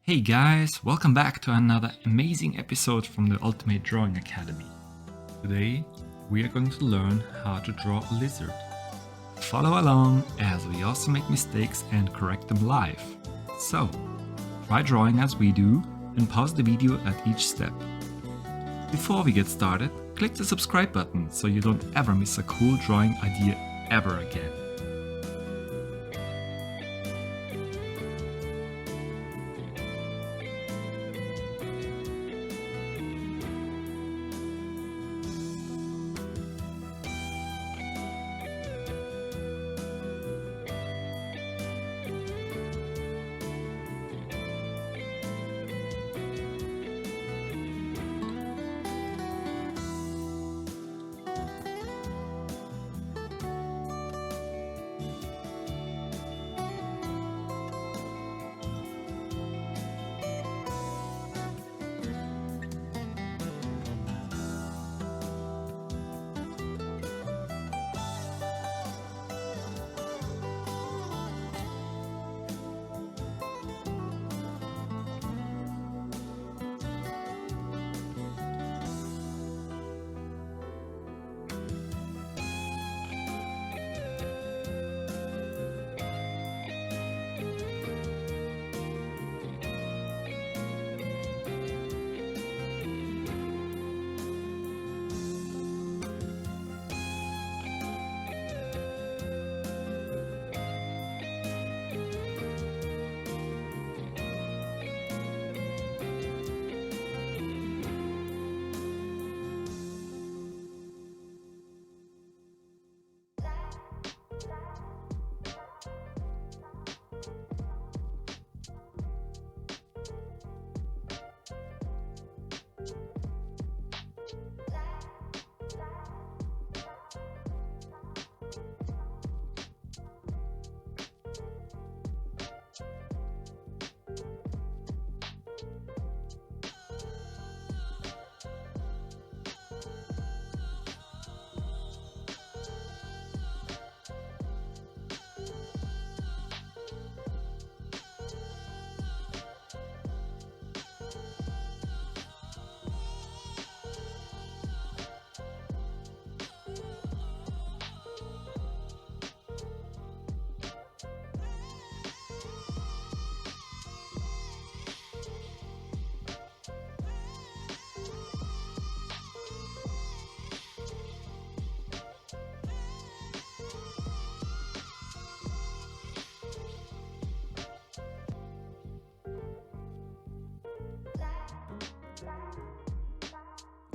Hey guys, welcome back to another amazing episode from the Ultimate Drawing Academy. Today we are going to learn how to draw a lizard. Follow along as we also make mistakes and correct them live. So, try drawing as we do and pause the video at each step. Before we get started, click the subscribe button so you don't ever miss a cool drawing idea ever again.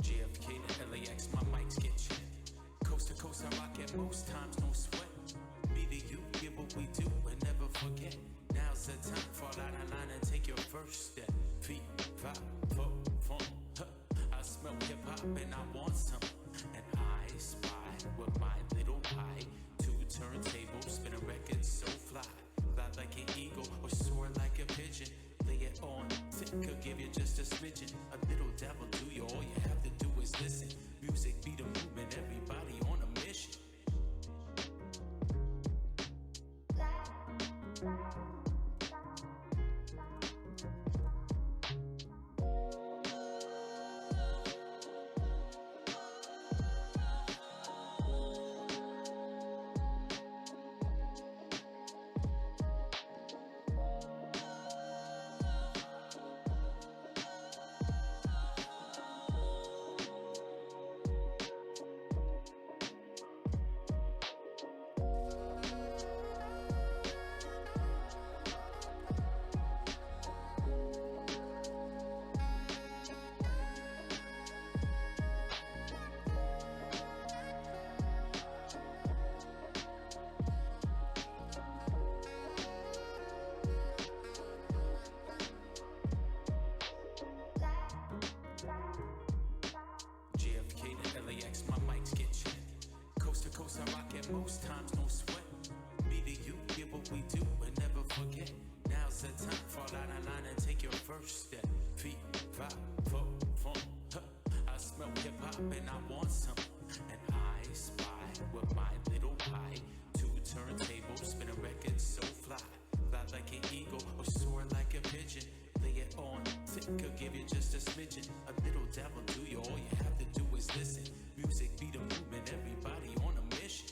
JFK to LAX, my mics get checked. Coast to coast, I rock it most times, no sweat. Me to you, get what we do and never forget. Now's the time, fall out of line and take your first step. Feet, five, four, four, huh. I smell hip hop and I want some. And I spy with my little pie. Two turntables, spin a record so fly. Fly like an eagle or soar like a pigeon. Lay it on thick, could give you just a smidgen. A little devil do you, all you have to do is listen. Music be the movement, everybody on a mission. JFK to LAX, my mics get checked. Coast to coast, I rock it most times, no sweat. Me to you, get what we do and never forget. Now's the time, fall out of line and take your first step. Feet, five, four, four, huh. I smell hip hop and I want some. And I spy with my little pie. Two turntables, spin a record so fly. Fly like an eagle or soar like a pigeon. Lay it Could give you just a smidgen, a little dabble to you. All you have to do is listen. Music be the movement, everybody on a mission.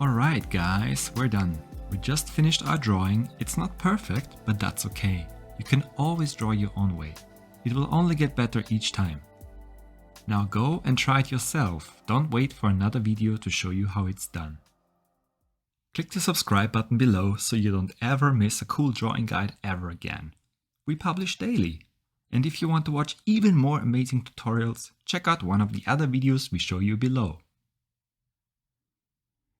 Alright guys, we're done. We just finished our drawing. It's not perfect, but that's okay. You can always draw your own way. It will only get better each time. Now go and try it yourself. Don't wait for another video to show you how it's done. Click the subscribe button below so you don't ever miss a cool drawing guide ever again. We publish daily. And if you want to watch even more amazing tutorials, check out one of the other videos we show you below.